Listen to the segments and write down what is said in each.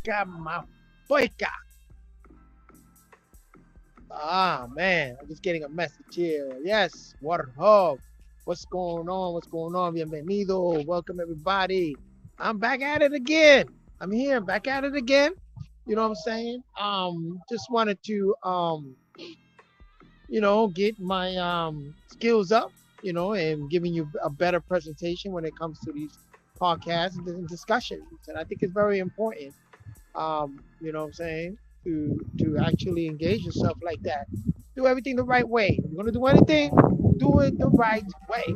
my boyka. Ah, man, I'm just getting a message here. Yes, water hog. What's going on? What's going on? Bienvenido. Welcome, everybody. I'm back at it again. I'm here, back at it again. You know what I'm saying? Just wanted to, get my skills up, and giving you a better presentation when it comes to these podcasts and discussions. And I think it's very important, you know what I'm saying, to actually engage yourself like that. Do everything the right way. You're gonna do anything, do it the right way.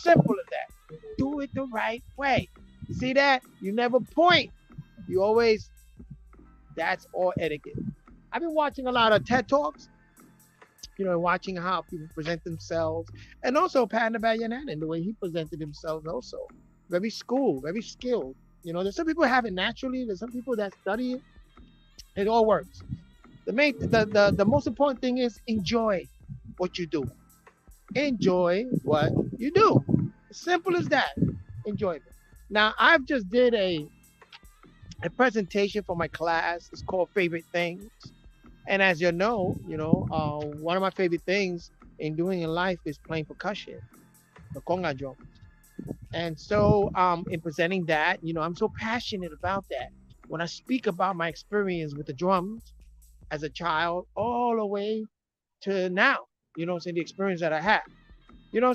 Simple as that. Do it the right way. You see that? You never point. You always. That's all etiquette. I've been watching a lot of TED Talks, watching how people present themselves, and also Pat Nabayanan and the way he presented himself also. Very school, very skilled. There's some people have it naturally, there's some people that study it. It all works. The most important thing is enjoy what you do. Enjoy what you do. Simple as that. Enjoyment. Now I've just did a presentation for my class. It's called Favorite Things. And as one of my favorite things in doing in life is playing percussion, the conga drum. And so, in presenting that, I'm so passionate about that. When I speak about my experience with the drums as a child, all the way to now, saying the experience that I had,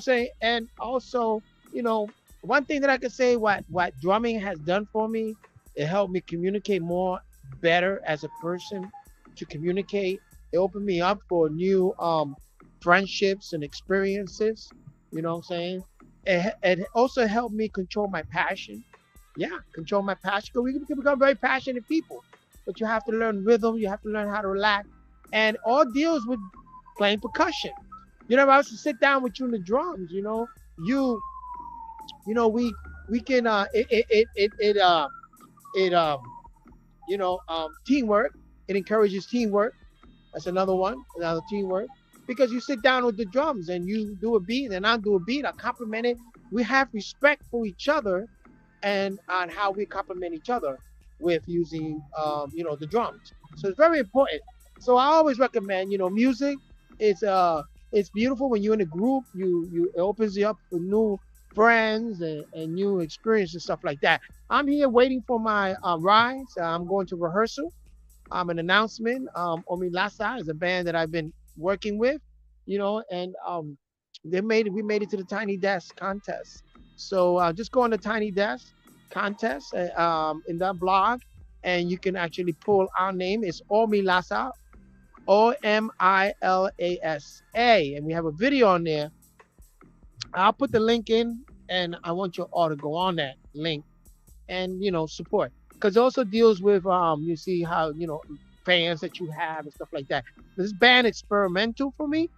saying, and also, one thing that I could say, what drumming has done for me, it helped me communicate more better as a person to communicate. It opened me up for new friendships and experiences. You know what I'm saying? It also helped me control my passion. Yeah, control my passion. Because we can become very passionate people. But you have to learn rhythm. You have to learn how to relax. And all deals with playing percussion. If I was to sit down with you in the drums, we can teamwork. It encourages teamwork. That's another teamwork. Because you sit down with the drums and you do a beat and I do a beat, I compliment it. We have respect for each other and on how we compliment each other with using, the drums. So it's very important. So I always recommend, music. It's beautiful when you're in a group. It opens you up for new friends and new experiences and stuff like that. I'm here waiting for my rides. I'm going to rehearsal. An announcement. Omi Lasa is a band that I've been working with, and we made it to the Tiny Desk contest. So just go on the Tiny Desk contest in that blog, and you can actually pull our name. It's Omi Lasa, Omilasa, and we have a video on there. I'll put the link in, and I want you all to go on that link and support, because it also deals with you see how fans that you have and stuff like that. This band experimental for me.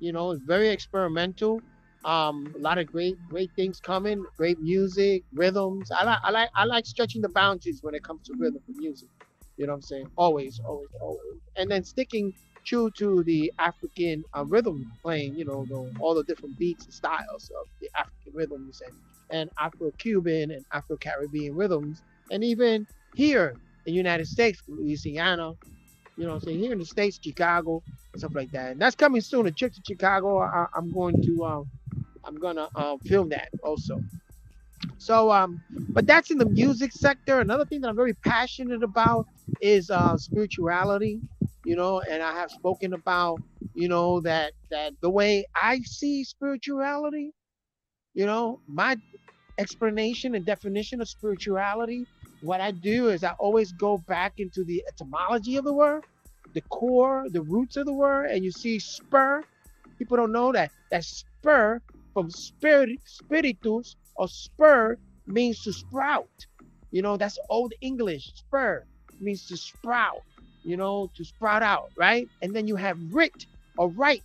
It's very experimental. A lot of great things coming, great music, rhythms. I like stretching the boundaries when it comes to rhythm and music. You know what I'm saying? Always, always, always. And then sticking true to the African rhythm playing, all the different beats and styles of the African rhythms and Afro-Cuban and Afro-Caribbean rhythms. And even here in the United States, Louisiana, here in the States, Chicago, and stuff like that. And that's coming soon. A trip to Chicago, I'm going to, film that also. So, but that's in the music sector. Another thing that I'm very passionate about is spirituality, and I have spoken about, that the way I see spirituality, my explanation and definition of spirituality, what I do is I always go back into the etymology of the word, the core, the roots of the word, and you see spur. People don't know that spur from spiritus or spur means to sprout. That's old English. Spur means to sprout, to sprout out, right? And then you have writ or rite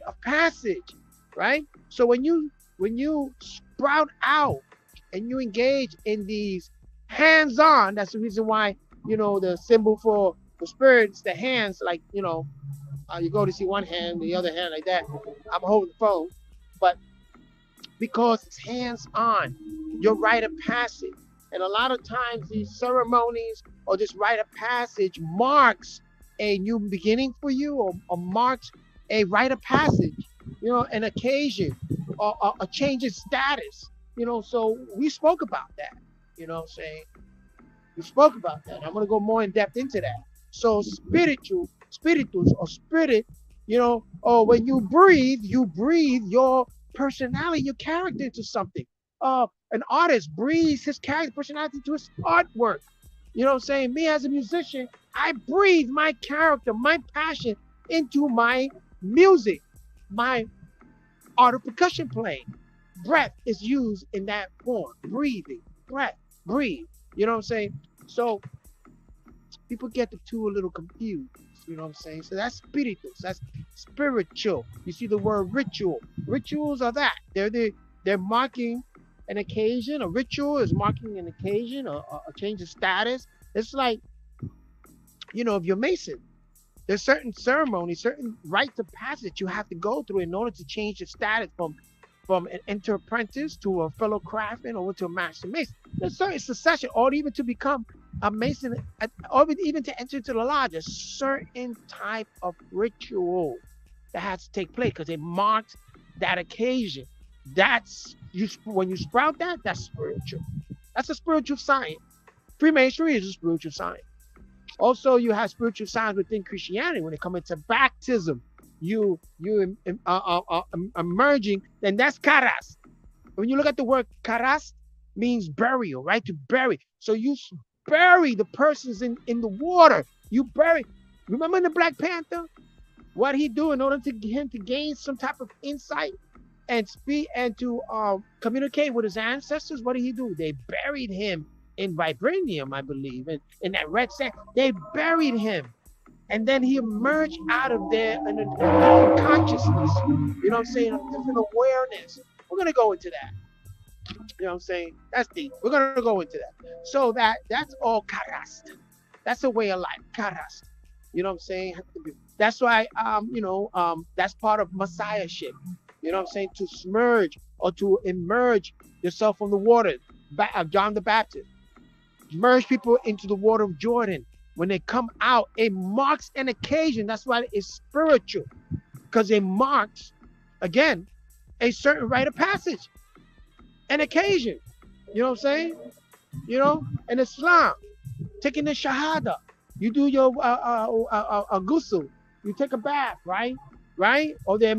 of passage, right? So when you sprout out and you engage in these hands-on, that's the reason why, the symbol for the spirits, the hands, like, you go to see one hand, the other hand like that. I'm holding the phone, but because it's hands-on, your rite of passage, And a lot of times these ceremonies or this rite of passage marks a new beginning for you, or marks a rite of passage, an occasion, or a change in status. So we spoke about that. Saying we spoke about that. I'm gonna go more in depth into that. So spiritus or spirit, or when you breathe your personality, your character into something. An artist breathes his character, personality into his artwork. Me as a musician, I breathe my character, my passion into my music, my art of percussion playing. Breath is used in that form. Breathing, breath, breathe. So people get the two a little confused. So that's spiritus. That's spiritual. You see the word ritual. Rituals are that. They're marking an occasion. A ritual is marking an occasion, a change of status. It's like, if you're Mason, there's certain ceremonies, certain rites of passage you have to go through in order to change your status from an enter apprentice to a fellow craftsman or to a master mason. There's certain succession, or even to become a mason, or even to enter into the lodge, a certain type of ritual that has to take place because it marks that occasion. That's when you sprout that, that's spiritual. That's a spiritual science. Freemasonry is a spiritual science. Also, you have spiritual science within Christianity when it comes into baptism. You emerging, then that's karas. When you look at the word karas, means burial, right? To bury. So you bury the persons in the water. You bury. Remember in the Black Panther, what he do in order to him to gain some type of insight and speak and to communicate with his ancestors? What did he do? They buried him in vibranium, I believe, and in that red sand. They buried him. And then he emerged out of there in a different consciousness. You know what I'm saying? A different awareness. We're gonna go into that. You know what I'm saying? That's deep. We're gonna go into that. So that's all karast. That's a way of life. Karast. You know what I'm saying? That's why that's part of messiahship. You know what I'm saying? To submerge or to emerge yourself from the water. John the Baptist. Merge people into the water of Jordan. When they come out, it marks an occasion. That's why it's spiritual, because it marks, again, a certain rite of passage, an occasion. You know what I'm saying? In Islam, taking the Shahada, you do your ghusl, you take a bath, right? Or they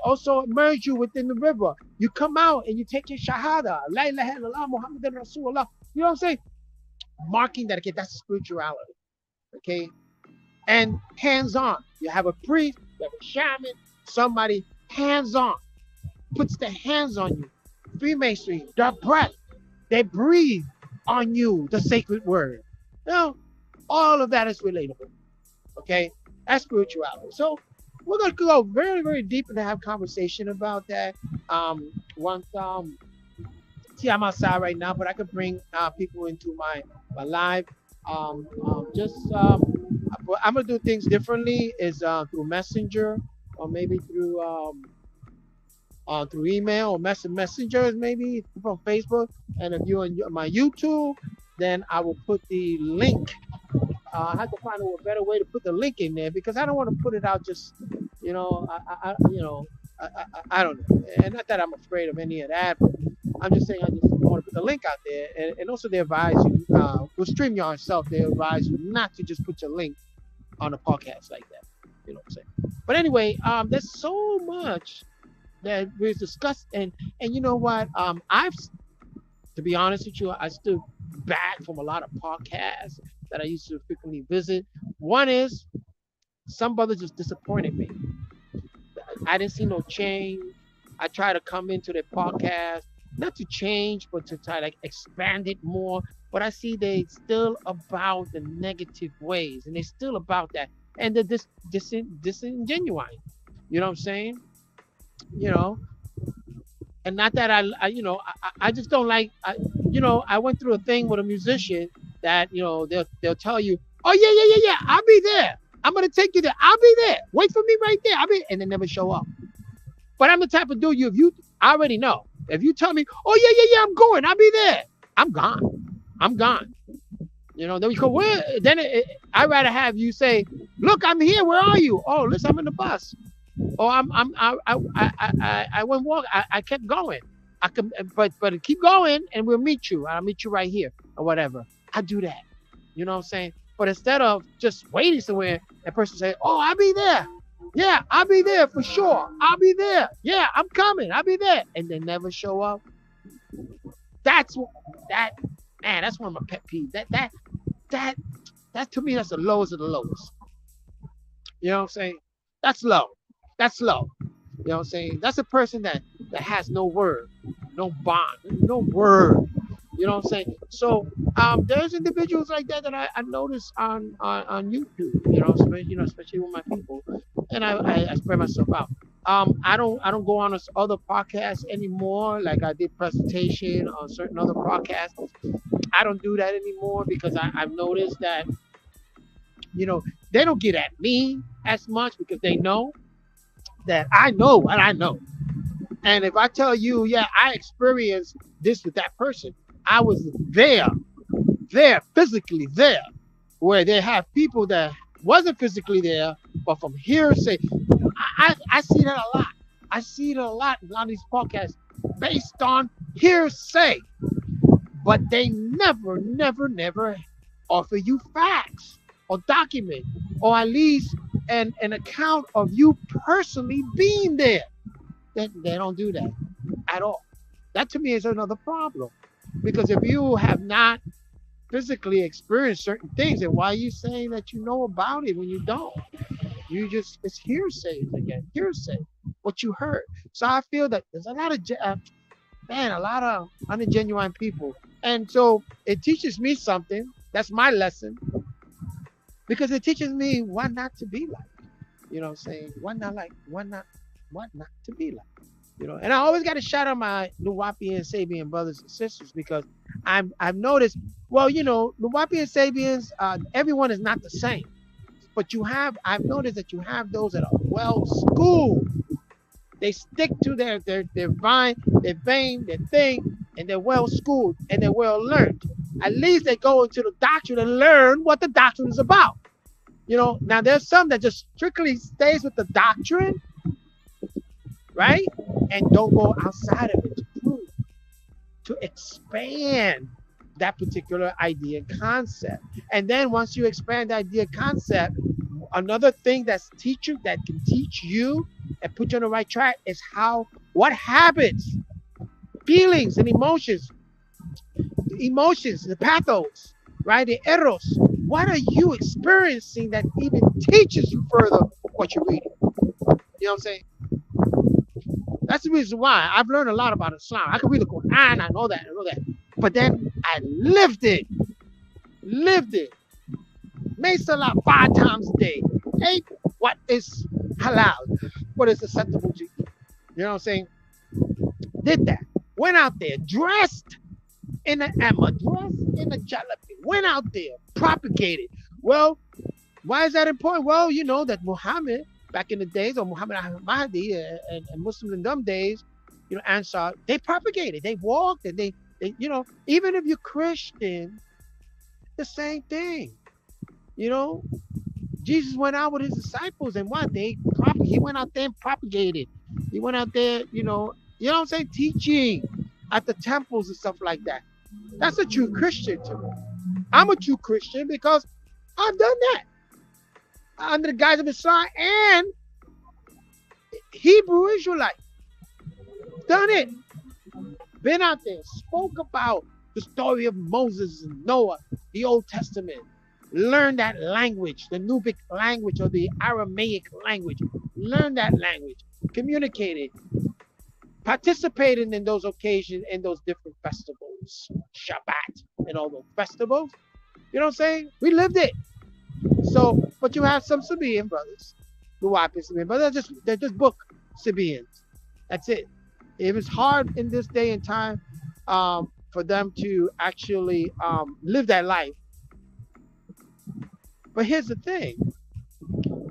also immerse you within the river. You come out and you take your Shahada, La ilaha illallah Muhammadan Rasulullah. You know what I'm saying? Marking that, okay, that's spirituality. Okay, and hands-on. You have a priest, you have a shaman, somebody hands-on, puts their hands on you. Freemasonry, their breath, they breathe on you the sacred word. All of that is relatable. Okay, that's spirituality. So we're gonna go very, very deep and have conversation about that. Once see, I'm outside right now, but I could bring people into my live. I'm gonna do things differently. Is through Messenger, or maybe through email or messengers, maybe from Facebook. And if you're on my YouTube, then I will put the link. I have to find a better way to put the link in there, because I don't want to put it out just, I don't know. And not that I'm afraid of any of that, but I'm just saying I just want to put the link out there. And also they advise you, with StreamYard itself, they advise you not to just put your link on a podcast like that. You know what I'm saying? But anyway, there's so much that we've discussed. And you know what? To be honest with you, I stood back from a lot of podcasts that I used to frequently visit. One is, some brothers just disappointed me. I didn't see no change. I try to come into the podcast, not to change, but to try to expand it more. But I see they still about the negative ways, and they still about that, and they're disingenuine. You know what I'm saying? And not that I just don't like. I went through a thing with a musician that they'll tell you, oh yeah, I'll be there. I'm gonna take you there. I'll be there. Wait for me right there. And they never show up. But I'm the type of dude, I already know. If you tell me, oh yeah, I'm going, I'll be there, I'm gone. I'm gone. Then we go, where? Then I'd rather have you say, look, I'm here. Where are you? Oh, listen, I'm in the bus. Oh, I went walk. I kept going. I could, but keep going, and we'll meet you. I'll meet you right here or whatever. I do that. You know what I'm saying? But instead of just waiting somewhere, that person say, "Oh, I'll be there. Yeah, I'll be there for sure. I'll be there. Yeah, I'm coming. I'll be there," and they never show up. That's that man. That's one of my pet peeves. That that to me, that's the lowest of the lowest. You know what I'm saying? That's low. That's low. You know what I'm saying? That's a person that has no word, no bond, no word. You know what I'm saying? So there's individuals like that I notice on YouTube. Especially with my people, and I spread myself out. I don't go on other podcasts anymore. Like I did presentation on certain other podcasts. I don't do that anymore because I've noticed that you know they don't get at me as much because they know that I know what I know. And if I tell you, yeah, I experienced this with that person, I was there, physically there, where they have people that wasn't physically there, but from hearsay. I see that a lot. I see it a lot in a lot of these podcasts based on hearsay, but they never offer you facts or document or at least an account of you personally being there. They don't do that at all. That to me is another problem. Because if you have not physically experienced certain things, then why are you saying that you know about it when you don't? It's hearsay again, hearsay, what you heard. So I feel that there's a lot of, a lot of ungenuine people. And so it teaches me something. That's my lesson. Because it teaches me what not to be like. You know what I'm saying? What not to be like. And I always got to shout out my Nuwapi and Sabian brothers and sisters because I've noticed, well, Nuwapi and Sabians, everyone is not the same. But I've noticed that you have those that are well schooled. They stick to their vein, their thing, and they're well schooled and they're well learned. At least they go into the doctrine and learn what the doctrine is about. Now there's some that just strictly stays with the doctrine, right? And don't go outside of it to expand that particular idea and concept. And then once you expand the idea concept, another thing that can teach you and put you on the right track is what habits, feelings, and emotions, the pathos, right? The eros. What are you experiencing that even teaches you further what you're reading? You know what I'm saying? That's the reason why I've learned a lot about Islam. I can read the Quran, I know that. But then I lived it. Made salah 5 times a day. Ate what is halal, what is acceptable to you. You know what I'm saying? Did that. Went out there, dressed in an emma, dressed in a jalabi. Went out there, propagated. Well, why is that important? Well, you know that Muhammad back in the days, or Muhammad Mahdi and Muslims in them days, Ansar, they propagated, they walked, and they even if you're Christian, the same thing. Jesus went out with his disciples, and he went out there and propagated. He went out there, what I'm saying, teaching at the temples and stuff like that. That's a true Christian to me. I'm a true Christian because I've done that under the guise of Islam and Hebrew Israelite. Done it. Been out there, spoke about the story of Moses and Noah, the Old Testament. Learn that language, the Nubic language or the Aramaic language. Learn that language. Communicate it. Participating in those occasions, in those different festivals. Shabbat and all those festivals. You know what I'm saying? We lived it. So, but you have some Sabian brothers, Nuwapi Sabian, but they're just book Sabians. That's it. It was hard in this day and time for them to actually live that life. But here's the thing: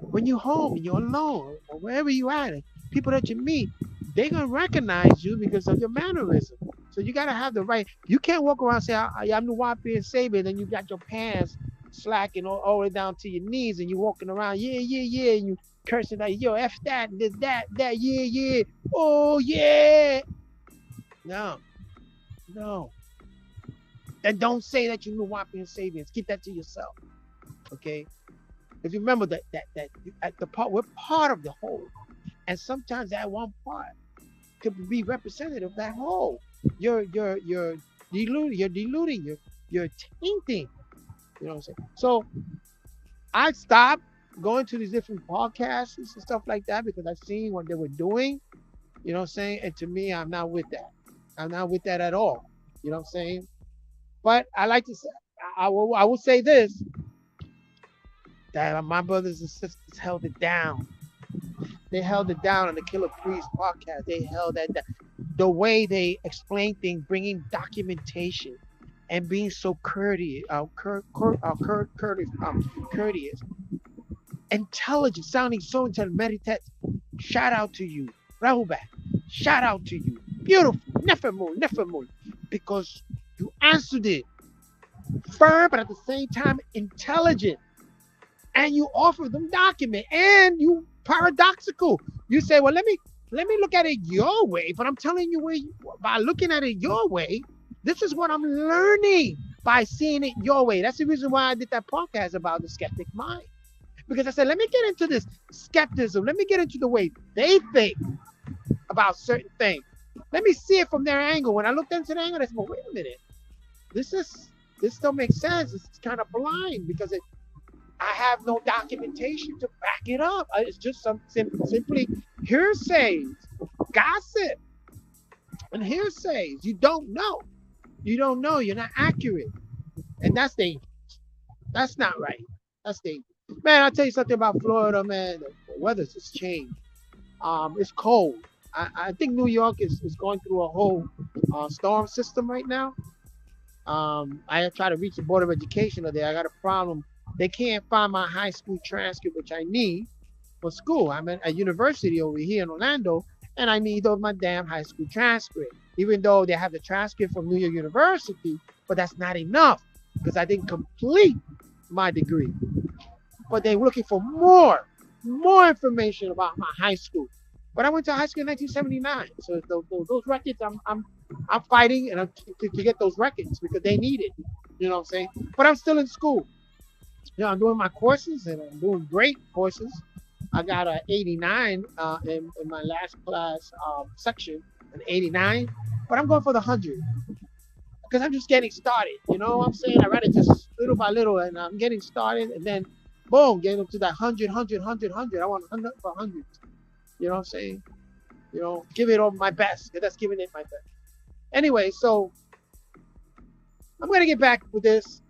when you're home and you're alone, or wherever you at, people that you meet, they're gonna recognize you because of your mannerism. So you gotta have the right. You can't walk around and say, I'm the Wapian Savior, then you got your pants slacking all the way down to your knees, and you walking around, yeah, yeah, yeah, and you cursing like, yo, F that, this, that, yeah, yeah, oh yeah. No, no. And don't say that you're the Wapian Savior. Keep that to yourself. Okay? If you remember that at the part, we're part of the whole. And sometimes that one part could be representative of that whole. You're diluting, you're tainting. You know what I'm saying? So I stopped going to these different podcasts and stuff like that because I've seen what they were doing. You know what I'm saying? And to me, I'm not with that. I'm not with that at all. You know what I'm saying? But I like to say, I will say this, that my brothers and sisters held it down. They held it down on the Killer Priest podcast. They held that down. The way they explain things, bringing documentation, and being so courteous, intelligent, sounding so intelligent. Meditate. Shout out to you, Rahubat. Shout out to you. Beautiful. Nefermoon. Because you answered it firm, but at the same time intelligent. And you offer them document, and you paradoxical. You say, well, let me look at it your way, but I'm telling you by looking at it your way, this is what I'm learning by seeing it your way. That's the reason why I did that podcast about the skeptic mind. Because I said, let me get into this skepticism. Let me get into the way they think about certain things. Let me see it from their angle. When I looked into the angle, I said, well, wait a minute. This don't make sense. It's kind of blind because I have no documentation to back it up. It's just simply hearsays, gossip, and hearsays. You don't know. You're not accurate. And that's dangerous. That's not right. That's dangerous. Man, I'll tell you something about Florida, man. The weather's just changed. It's cold. I think New York is going through a whole storm system right now. I try to reach the Board of Education today. I got a problem. They can't find my high school transcript, which I need for school. I'm at a university over here in Orlando, and I need my damn high school transcript. Even though they have the transcript from New York University, but that's not enough because I didn't complete my degree. But they're looking for more information about my high school. But I went to high school in 1979, so those records, I'm fighting and to get those records because they need it. You know what I'm saying? But I'm still in school. You know, I'm doing my courses and I'm doing great courses. I got an 89 in my last class section, an 89. But I'm going for the 100 because I'm just getting started. You know what I'm saying? I read it just little by little, and I'm getting started, and then boom, getting up to that 100. I want 100 for 100. You know what I'm saying? You know, give it all my best. That's giving it my best. Anyway, so I'm gonna get back with this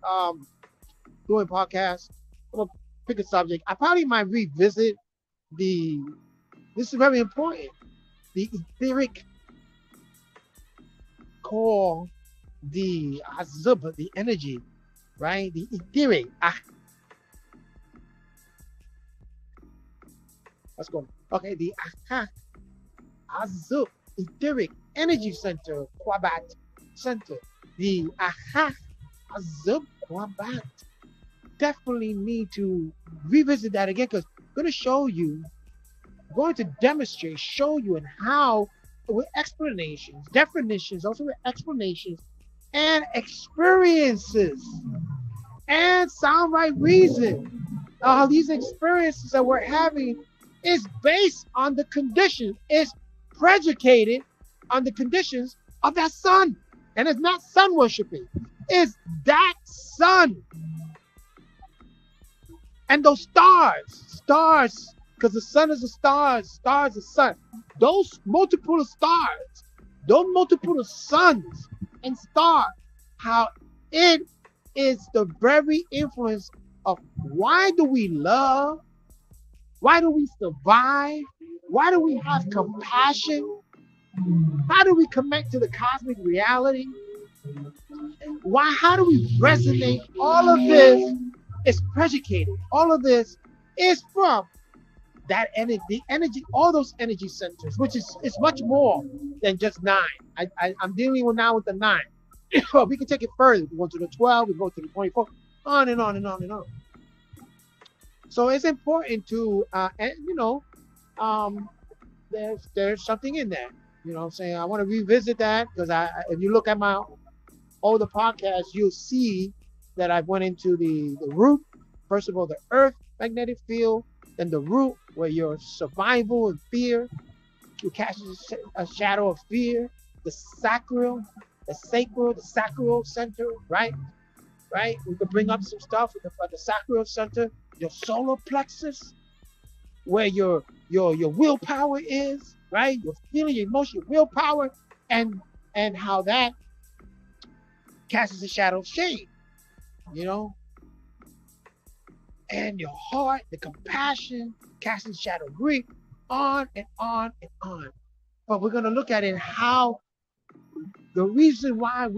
doing podcasts. I'm gonna pick a subject. I probably might revisit this is very important. The etheric core, the azub, the energy, right? The etheric. Let's go. Okay, the azub, etheric energy center, Quabat center. The azub Quabat. Definitely need to revisit that again because I'm going to show you, going to demonstrate, show you, and how with explanations, definitions, also with explanations and experiences and sound right reason. These experiences that we're having is based on the conditions, is predicated on the conditions of that sun. And it's not sun worshiping, it's that sun. And those stars, because the sun is a stars are sun. Those multiple of stars, those multiple of suns and stars, how it is the very influence of why do we love, why do we survive, why do we have compassion, how do we connect to the cosmic reality, how do we resonate. All of this is predicated. All of this is from that energy, all those energy centers, which is much more than just 9. I'm dealing with now with the 9. Well, we can take it further. We go to the 12, we go to the 24, on and on and on and on. So it's important to, and um, there's something in there. You know what I'm saying? I want to revisit that because if you look at my older podcasts, you'll see that I went into the root. First of all, the earth magnetic field, then the root where your survival and fear, you cast a shadow of fear, the sacral, the sacral center, right? Right? We could bring up some stuff with the sacral center, your solar plexus, where your willpower is, right? Your feeling, your emotion, your willpower, and how that casts a shadow of shame, you know, and your heart, the compassion, casting shadow of grief, on and on and on. But we're gonna look at it how the reason why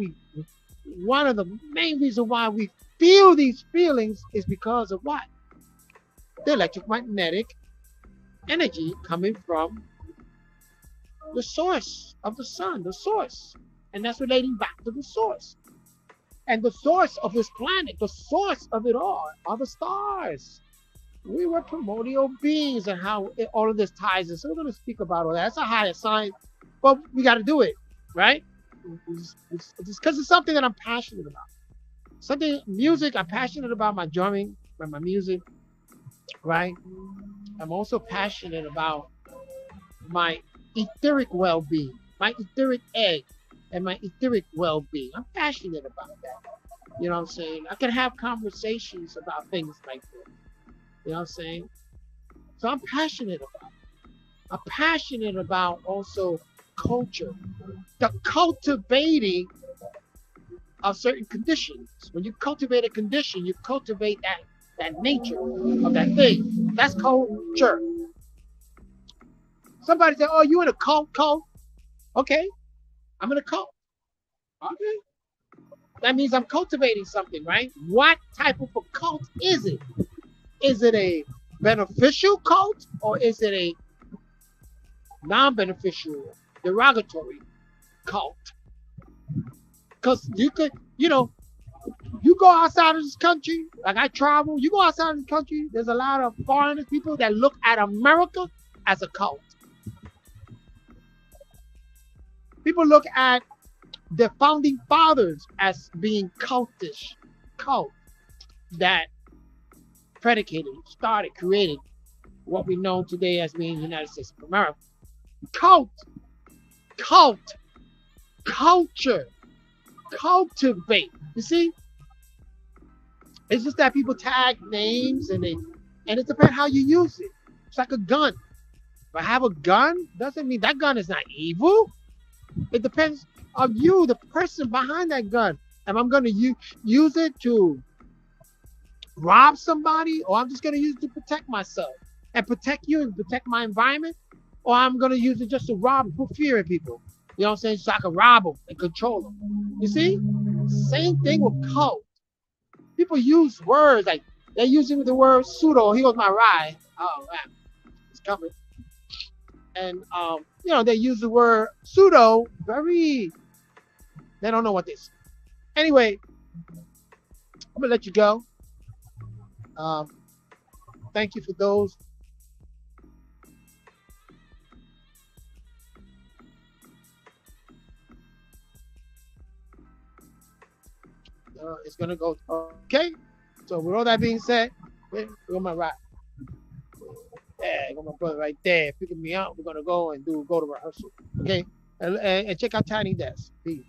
one of the main reasons why we feel these feelings is because of what? The electromagnetic energy coming from the source of the sun, the source. And that's relating back to the source. And the source of this planet, the source of it all, are the stars. We were primordial beings and how all of this ties in. So we're going to speak about all that. That's a higher science, but we got to do it, right? It's because it's something that I'm passionate about. Something, music, I'm passionate about my drumming, my music, right? I'm also passionate about my etheric well-being, my etheric egg, and my etheric well-being. I'm passionate about that. You know what I'm saying? I can have conversations about things like this. You know what I'm saying? So I'm passionate about it. I'm passionate about also culture, the cultivating of certain conditions. When you cultivate a condition, you cultivate that nature of that thing. That's culture. Somebody said, "Oh, you in a cult? Cult? Okay, I'm in a cult. Okay, that means I'm cultivating something, right? What type of a cult is it? Is it a beneficial cult or is it a non-beneficial, derogatory cult? Because you could, you go outside of this country, like I travel, you go outside of the country, there's a lot of foreigners, people that look at America as a cult. People look at the founding fathers as being cultish, cult that predicated, started, created what we know today as being the United States of America. Cult, culture, cultivate. You see, it's just that people tag names and it depends how you use it. It's like a gun. If I have a gun, doesn't mean that gun is not evil. It depends on you, the person behind that gun. If I'm going to use it to rob somebody, or I'm just going to use it to protect myself and protect you and protect my environment, or I'm going to use it just to rob and put fear in people. You know what I'm saying? So I can rob them and control them. You see? Same thing with cult. People use words like they're using the word pseudo. Here goes my ride. Oh, man. It's coming. And, they use the word pseudo they don't know what this is. Anyway, I'm going to let you go. Thank you for those. It's going to go. Okay. So with all that being said, we're on my ride. Yeah, I got my brother right there picking me up. We're gonna go to rehearsal. Okay, and check out Tiny Desk. Peace.